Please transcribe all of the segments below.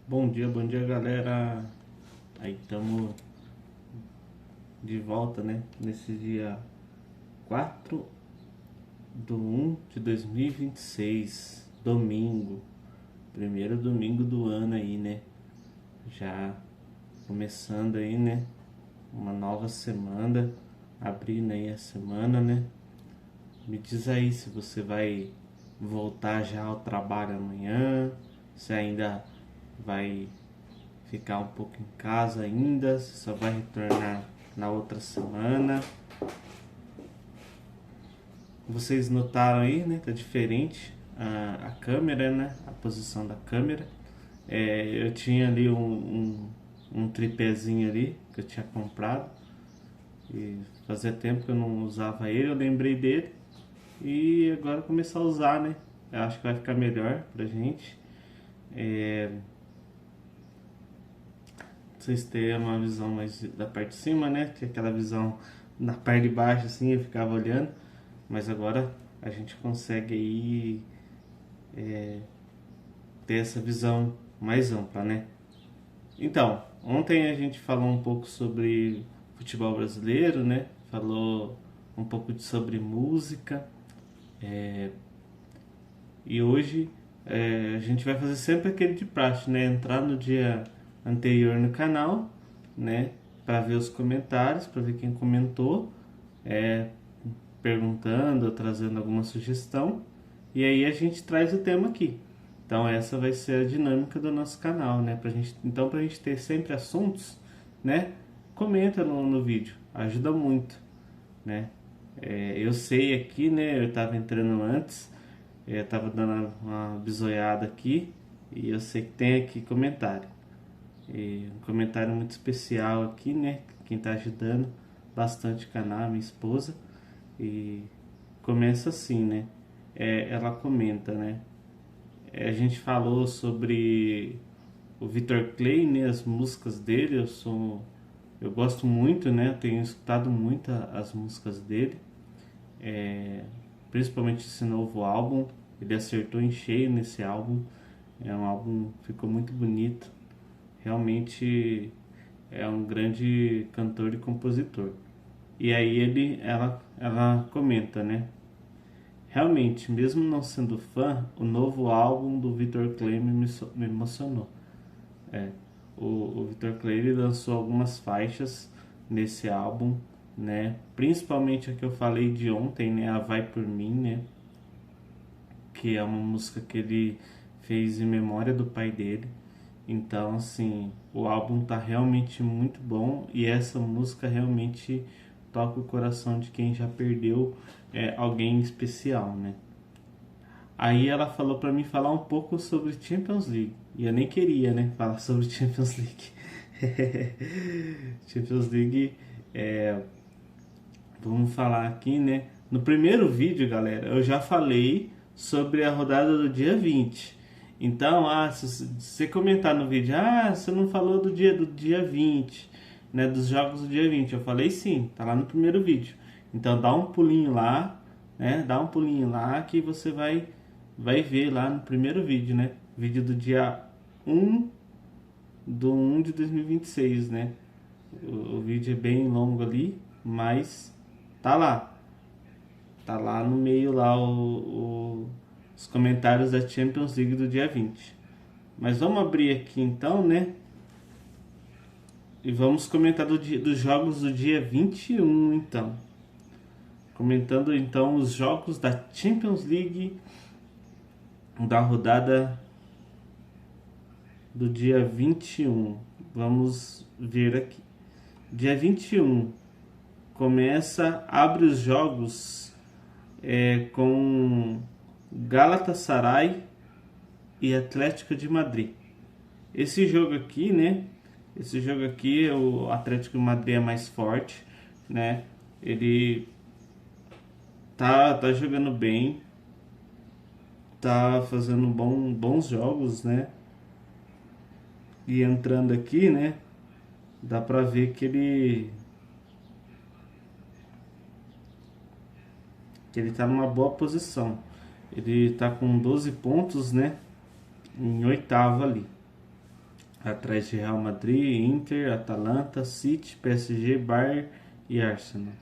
Bom dia galera. Aí estamos de volta, né? Nesse dia 4/1 de 2026, domingo, primeiro domingo do ano aí, né? Já começando aí, né? Uma nova semana, abrindo aí a semana, né? Me diz aí se você vai voltar já ao trabalho amanhã, se ainda vai ficar um pouco em casa ainda, se só vai retornar na outra semana. Vocês notaram aí, né? Tá diferente a câmera, né? A posição da câmera. Eu tinha ali um tripézinho ali que eu tinha comprado e fazia tempo que eu não usava ele, eu lembrei dele e agora começar a usar, né? Eu acho que vai ficar melhor pra gente. É, vocês terem uma visão mais da parte de cima, né? Que aquela visão na parte de baixo assim eu ficava olhando, mas agora a gente consegue aí ter essa visão mais ampla, né? Então, ontem a gente falou um pouco sobre futebol brasileiro, né? Falou um pouco sobre música, e hoje a gente vai fazer sempre aquele de praxe, né? Entrar no dia anterior no canal, né? Para ver os comentários, para ver quem comentou, é, perguntando, trazendo alguma sugestão. E aí a gente traz o tema aqui. Então essa vai ser a dinâmica do nosso canal, né? Então pra gente ter sempre assuntos, né? Comenta no vídeo, ajuda muito, né? Eu sei aqui, né? Eu tava entrando antes, eu tava dando uma bisoiada aqui e eu sei que tem aqui comentário. E um comentário muito especial aqui, né? Quem tá ajudando bastante o canal, minha esposa. E começa assim, né? Ela comenta, né? A gente falou sobre o Victor Clay, né? As músicas dele, eu gosto muito, né? Eu tenho escutado muito as músicas dele, é, principalmente esse novo álbum. Ele acertou em cheio nesse álbum. É um álbum que ficou muito bonito. Realmente é um grande cantor e compositor. E aí ela comenta, né? Realmente, mesmo não sendo fã, o novo álbum do Victor Clay me emocionou. É, o Victor Clay ele lançou algumas faixas nesse álbum, né? Principalmente a que eu falei de ontem, né? A Vai Por Mim, né? Que é uma música que ele fez em memória do pai dele. Então, assim, o álbum tá realmente muito bom e essa música realmente toca o coração de quem já perdeu alguém especial, né? Aí ela falou pra mim falar um pouco sobre Champions League. E eu nem queria, né, falar sobre Champions League. Champions League, é, vamos falar aqui, né? No primeiro vídeo, galera, eu já falei sobre a rodada do dia 20. Então, se você comentar no vídeo, você não falou do dia 20, né, dos jogos do dia 20. Eu falei sim, tá lá no primeiro vídeo. Então, dá um pulinho lá, né? Dá um pulinho lá que você vai ver lá no primeiro vídeo, né? Vídeo do dia 1/1 de 2026, né? O vídeo é bem longo ali, mas tá lá. Tá lá no meio lá os comentários da Champions League do dia 20. Mas vamos abrir aqui então, né? E vamos comentar dos jogos do dia 21, então. Comentando então os jogos da Champions League da rodada do dia 21. Vamos ver aqui. Dia 21 abre os jogos com Galatasaray e Atlético de Madrid. Esse jogo aqui, né? Esse jogo aqui, o Atlético de Madrid é mais forte, né? Ele tá jogando bem, tá fazendo bons jogos, né? E entrando aqui, né? Dá pra ver que ele tá numa boa posição. Ele tá com 12 pontos, né? Em oitavo ali. atrás de Real Madrid, Inter, Atalanta, City, PSG, Bayern e Arsenal.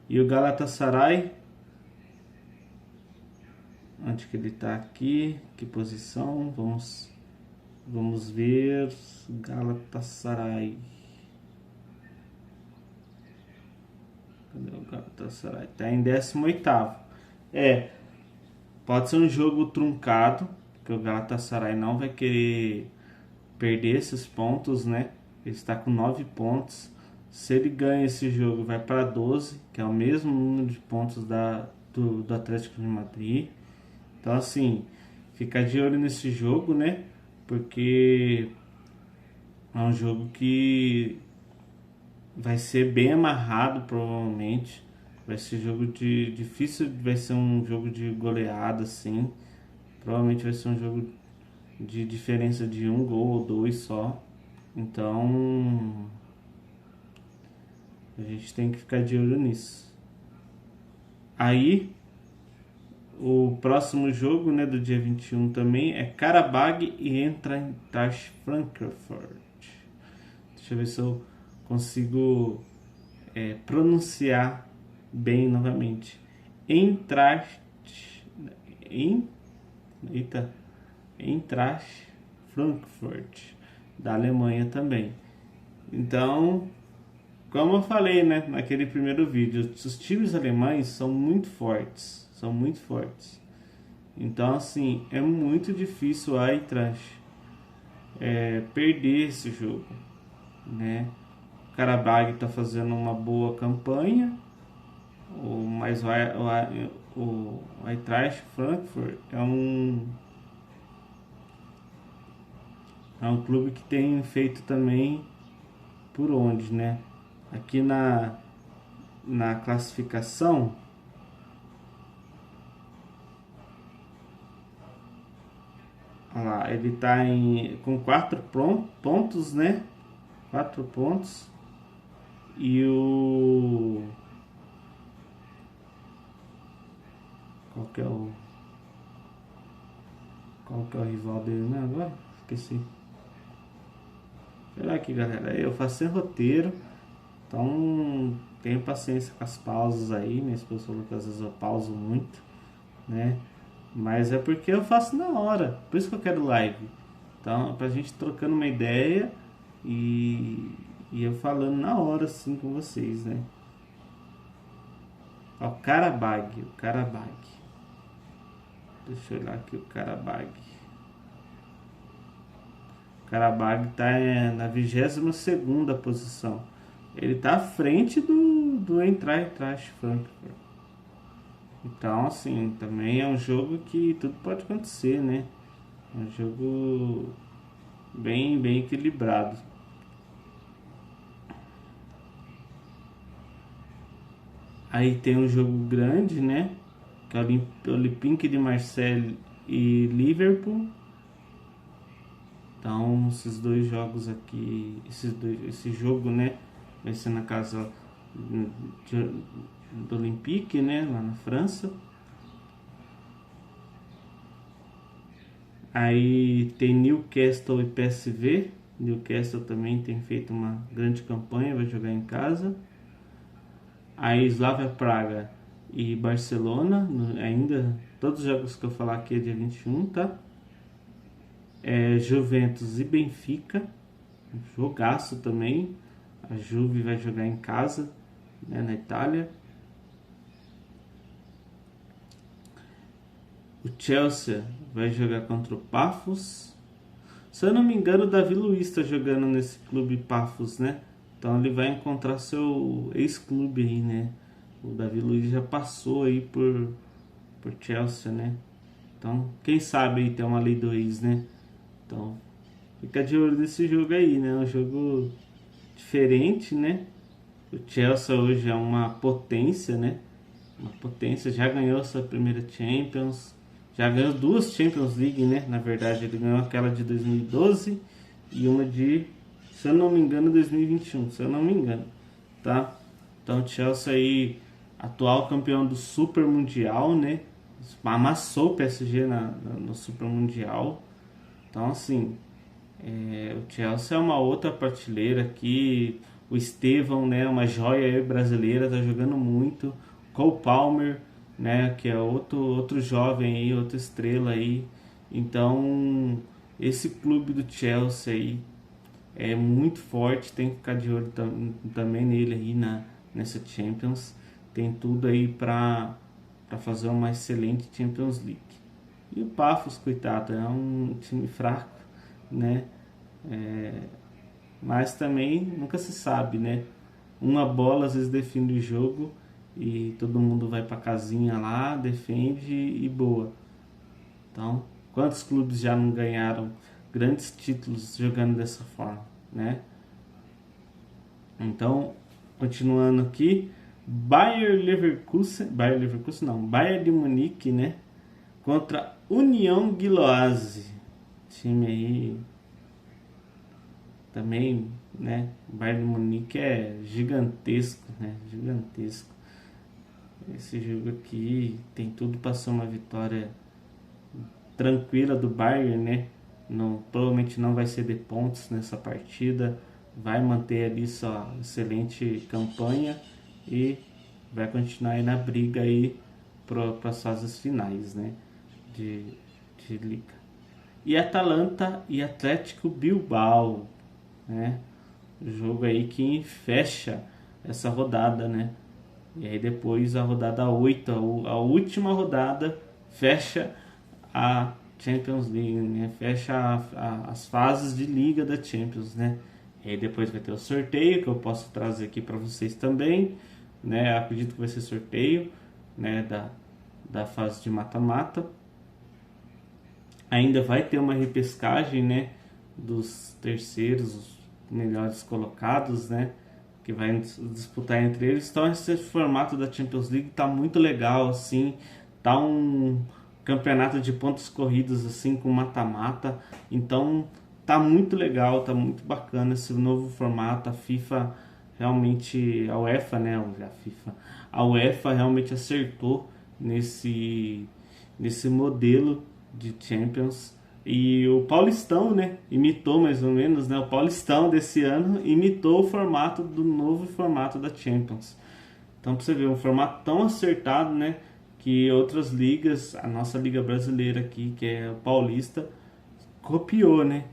E o Galatasaray, onde que ele está aqui? Que posição? Vamos ver. Galatasaray. Cadê o Galatasaray? Está em 18º. Pode ser um jogo truncado, que o Galatasaray não vai querer perder esses pontos, né? Ele está com 9 pontos. Se ele ganha esse jogo, vai para 12, que é o mesmo número de pontos do Atlético de Madrid. Então, assim, fica de olho nesse jogo, né? Porque é um jogo que vai ser bem amarrado, provavelmente. Vai ser jogo de difícil, vai ser um jogo de goleada, assim. Provavelmente vai ser um jogo de diferença de um gol ou dois só. Então a gente tem que ficar de olho nisso. Aí o próximo jogo, né, do dia 21 também é Karabag e Eintracht Frankfurt. Deixa eu ver se eu consigo pronunciar bem novamente. Eintracht Frankfurt, da Alemanha também. Então, como eu falei, né, naquele primeiro vídeo, os times alemães são muito fortes, Então, assim, é muito difícil a Eintracht perder esse jogo, né? O Karabag está fazendo uma boa campanha, mas o Eintracht Frankfurt é um clube que tem feito também por onde, né? Aqui na classificação, olha lá, ele tá com 4 pontos, né? 4 pontos. E qual que é o rival dele, né? Agora esqueci. Olha aqui, galera, eu faço sem roteiro, então tenho paciência com as pausas aí. Minha esposa falou que às vezes eu pauso muito, né? Mas é porque eu faço na hora, por isso que eu quero live. Então, pra gente trocando uma ideia e eu falando na hora assim com vocês, né? Ó, o Karabag. Deixa eu olhar aqui o Karabag. O Karabag está na 22ª posição. Ele está à frente do Eintracht Frankfurt. Então, assim, também é um jogo que tudo pode acontecer, né? É um jogo bem equilibrado. Aí tem um jogo grande, né? Que é o Olympique de Marseille e Liverpool. Então, esses dois jogos aqui, esse jogo, né, vai ser na casa do Olympique, né, lá na França. Aí tem Newcastle e PSV. Newcastle também tem feito uma grande campanha, vai jogar em casa. Aí Slavia Praga e Barcelona, ainda todos os jogos que eu falar aqui é dia 21, tá? Juventus e Benfica, jogaço também. A Juve vai jogar em casa, né, na Itália. O Chelsea vai jogar contra o Pafos. Se eu não me engano, o Davi Luiz está jogando nesse clube Pafos, né? Então ele vai encontrar seu ex-clube aí, né? O Davi Luiz já passou aí por Chelsea, né? Então, quem sabe aí tem uma lei do ex, né? Então, fica de olho nesse jogo aí, né? Um jogo diferente, né? O Chelsea hoje é uma potência, né? Uma potência, já ganhou sua primeira Champions, já ganhou 2 Champions League, né? Na verdade, ele ganhou aquela de 2012 e uma de, se eu não me engano, 2021, se eu não me engano, tá? Então, o Chelsea aí, atual campeão do Super Mundial, né? Amassou o PSG no Super Mundial. Então, assim, o Chelsea é uma outra prateleira aqui. O Estevão, né, uma joia aí brasileira, tá jogando muito. Cole Palmer, né, que é outro jovem aí, outra estrela aí. Então, esse clube do Chelsea aí é muito forte, tem que ficar de olho também nele aí nessa Champions. Tem tudo aí para fazer uma excelente Champions League. E o Paphos, coitado, é um time fraco, né? Mas também nunca se sabe, né? Uma bola às vezes define o jogo e todo mundo vai para casinha lá, defende e boa. Então, quantos clubes já não ganharam grandes títulos jogando dessa forma, né? Então, continuando aqui, Bayer Leverkusen não, Bayern de Munique, né? Contra União Giloase, time aí também, né? O Bayern de Munique é gigantesco, né? Gigantesco. Esse jogo aqui tem tudo para ser uma vitória tranquila do Bayern, né? Não, provavelmente não vai ceder pontos nessa partida, vai manter ali sua excelente campanha e vai continuar aí na briga aí para as fases finais, né? De liga. E Atalanta e Atlético Bilbao, né? O jogo aí que fecha essa rodada, né? E aí depois a rodada 8, a última rodada, fecha a Champions League, né? Fecha as fases de liga da Champions, né? E aí depois vai ter o sorteio, que eu posso trazer aqui para vocês também, né? Acredito que vai ser sorteio, né? Da fase de mata-mata. Ainda vai ter uma repescagem, né? Dos terceiros, os melhores colocados, né? Que vai disputar entre eles. Então esse formato da Champions League tá muito legal, assim. Tá um campeonato de pontos corridos, assim, com mata-mata. Então tá muito legal, tá muito bacana esse novo formato. A FIFA realmente, a UEFA, né? A UEFA realmente acertou nesse modelo de Champions. E o Paulistão, né, imitou mais ou menos, né, o Paulistão desse ano imitou o formato do novo formato da Champions. Então, pra você ver, um formato tão acertado, né, que outras ligas, a nossa liga brasileira aqui, que é o Paulista, copiou, né.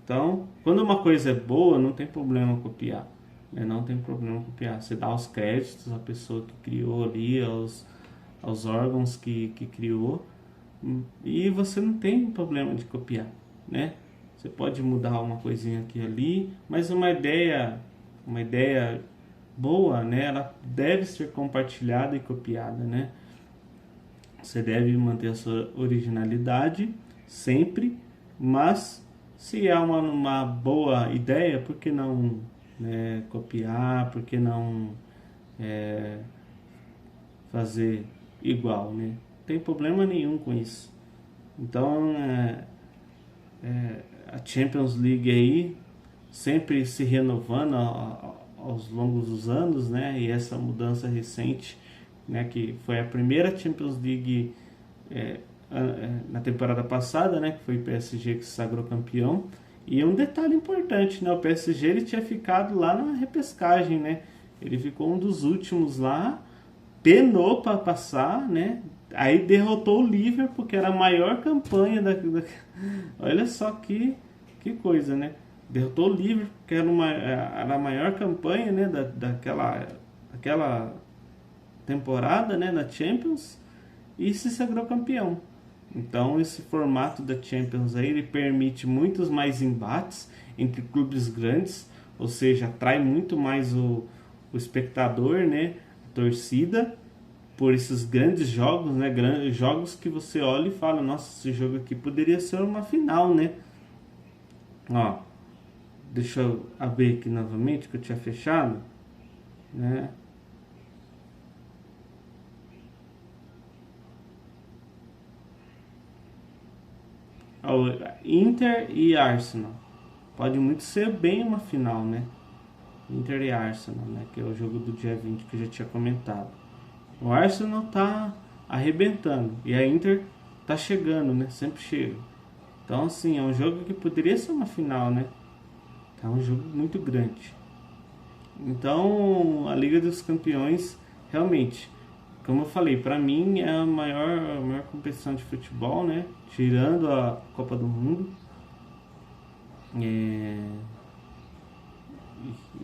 Então, quando uma coisa é boa, não tem problema copiar, né, não tem problema copiar. Você dá os créditos à pessoa que criou ali, aos órgãos que criou, e você não tem problema de copiar, né? Você pode mudar uma coisinha aqui e ali, mas uma ideia boa, né? Ela deve ser compartilhada e copiada, né? Você deve manter a sua originalidade sempre, mas se é uma boa ideia, por que não, né, copiar? Por que não fazer igual, né? Não tem problema nenhum com isso. Então, a Champions League aí sempre se renovando aos longos dos anos, né? E essa mudança recente, né, que foi a primeira Champions League na temporada passada, né, que foi o PSG que se sagrou campeão. E um detalhe importante, né, o PSG ele tinha ficado lá na repescagem, né? Ele ficou um dos últimos lá, penou para passar, né? Aí derrotou o Liverpool, que era a maior campanha olha só que coisa, né? Derrotou o Liverpool, que era a maior campanha, né, daquela temporada, né, da Champions, e se sagrou campeão. Então esse formato da Champions aí, ele permite muitos mais embates entre clubes grandes, ou seja, atrai muito mais o espectador, né, a torcida, por esses grandes jogos, né, jogos que você olha e fala, nossa, esse jogo aqui poderia ser uma final, né? Ó, deixa eu abrir aqui novamente, que eu tinha fechado, né? Ó, Inter e Arsenal. Pode muito ser bem uma final, né? Inter e Arsenal, né? Que é o jogo do dia 20 que eu já tinha comentado. O Arsenal tá arrebentando e a Inter tá chegando, né? Sempre chega. Então, assim, é um jogo que poderia ser uma final, né? É um jogo muito grande. Então, a Liga dos Campeões, realmente, como eu falei, para mim é a maior competição de futebol, né? Tirando a Copa do Mundo. É,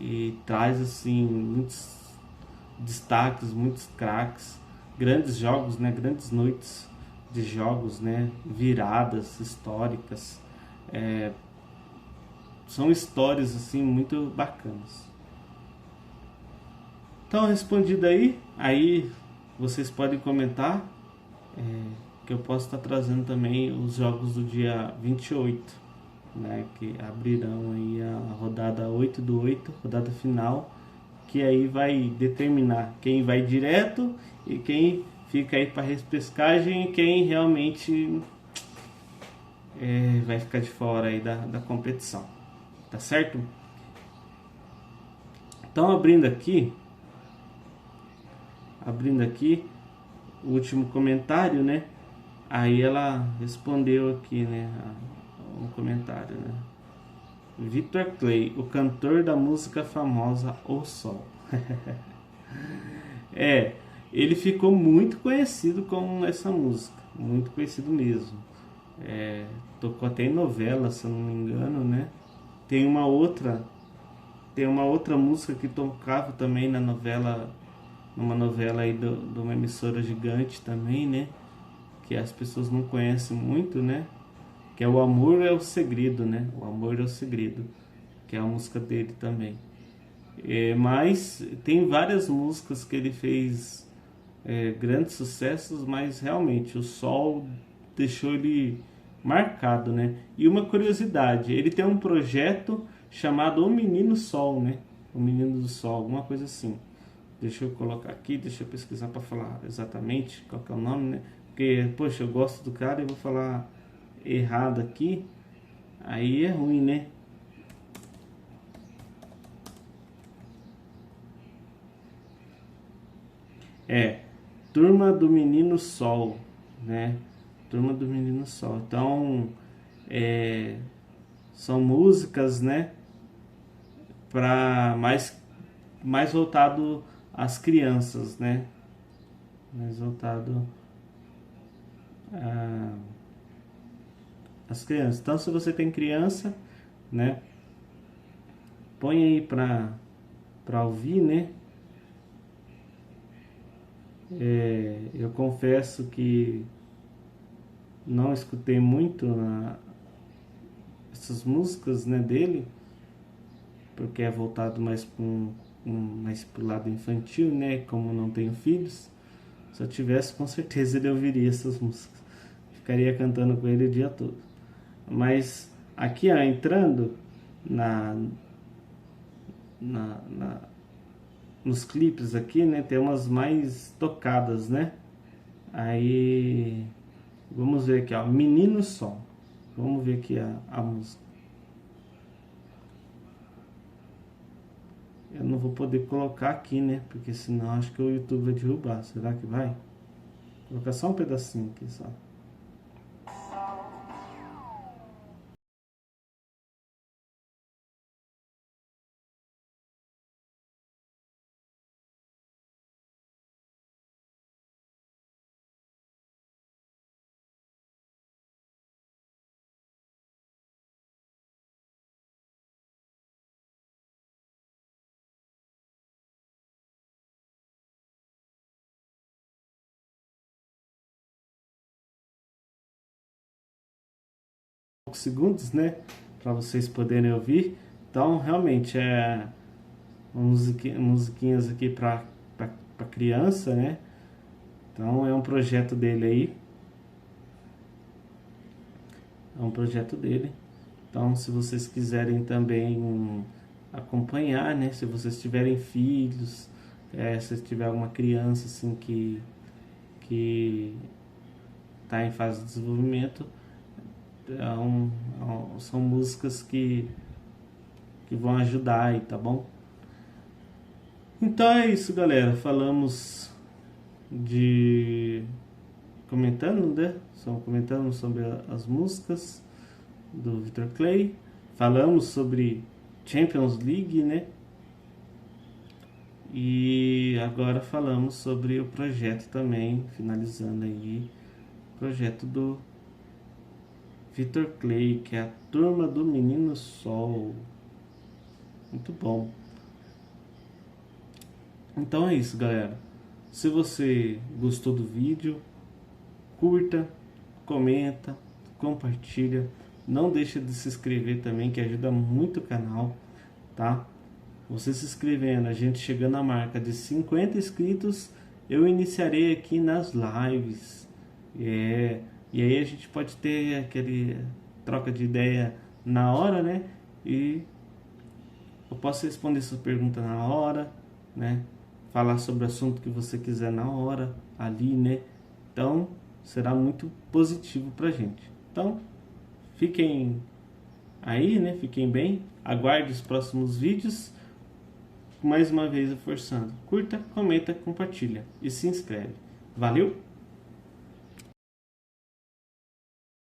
e traz, assim, muitos destaques, muitos craques, grandes jogos, né? Grandes noites de jogos, né? Viradas históricas. É, são histórias, assim, muito bacanas. Então, respondido aí vocês podem comentar que eu posso estar trazendo também os jogos do dia 28, né, que abrirão aí a rodada 8/8, rodada final, que aí vai determinar quem vai direto e quem fica aí para repescagem e quem realmente vai ficar de fora aí da competição, tá certo? Então, abrindo aqui o último comentário, né? Aí ela respondeu aqui, né? Um comentário, né? Victor Clay, o cantor da música famosa O Sol. É, ele ficou muito conhecido com essa música, muito conhecido mesmo. Tocou até em novela, se eu não me engano, né? Tem uma outra, tem uma outra música que tocava também na novela, numa novela aí de uma emissora gigante também, né? Que as pessoas não conhecem muito, né? Que é O Amor é o Segredo, né? O Amor é o Segredo, que é a música dele também. Mas tem várias músicas que ele fez grandes sucessos, mas realmente o Sol deixou ele marcado, né? E uma curiosidade, ele tem um projeto chamado O Menino Sol, né? O Menino do Sol, alguma coisa assim. Deixa eu colocar aqui, deixa eu pesquisar para falar exatamente qual que é o nome, né? Porque, poxa, eu gosto do cara e vou falar errado aqui, aí é ruim, né? É, Turma do Menino Sol, né? Turma do Menino Sol. Então, é, são músicas, né? Para mais voltado às crianças, né? Mais voltado às crianças. Então, se você tem criança, né? Põe aí para ouvir, né? Eu confesso que não escutei muito essas músicas, né, dele, porque é voltado mais mais pro lado infantil, né? Como não tenho filhos, se eu tivesse, com certeza ele ouviria essas músicas. Ficaria cantando com ele o dia todo. Mas aqui, ó, entrando na, na, na- nos clipes aqui, né? Tem umas mais tocadas, né? Aí vamos ver aqui, ó, Menino Sol. Vamos ver aqui a música. Eu não vou poder colocar aqui, né? Porque senão acho que o YouTube vai derrubar. Será que vai? Vou colocar só um pedacinho aqui, só. Poucos segundos, né? Para vocês poderem ouvir. Então, realmente, musiquinhas aqui para criança, né? Então, é um projeto dele aí. É um projeto dele. Então, se vocês quiserem também acompanhar, né? Se vocês tiverem filhos, se tiver alguma criança assim que está em fase de desenvolvimento, são músicas que vão ajudar aí, tá bom? Então é isso, galera. Falamos de comentando, né? Só comentando sobre as músicas do Victor Clay. Falamos sobre Champions League, né? E agora falamos sobre o projeto também, finalizando aí, o projeto do Vitor Clay, que é a Turma do Menino Sol. Muito bom. Então é isso, galera. Se você gostou do vídeo, curta, comenta, compartilha. Não deixa de se inscrever também, que ajuda muito o canal, tá? Você se inscrevendo, a gente chegando à marca de 50 inscritos, eu iniciarei aqui nas lives. E aí a gente pode ter aquele troca de ideia na hora, né? E eu posso responder sua pergunta na hora, né? Falar sobre o assunto que você quiser na hora, ali, né? Então, será muito positivo pra gente. Então, fiquem aí, né? Fiquem bem. Aguarde os próximos vídeos. Mais uma vez reforçando. Curta, comenta, compartilha e se inscreve. Valeu!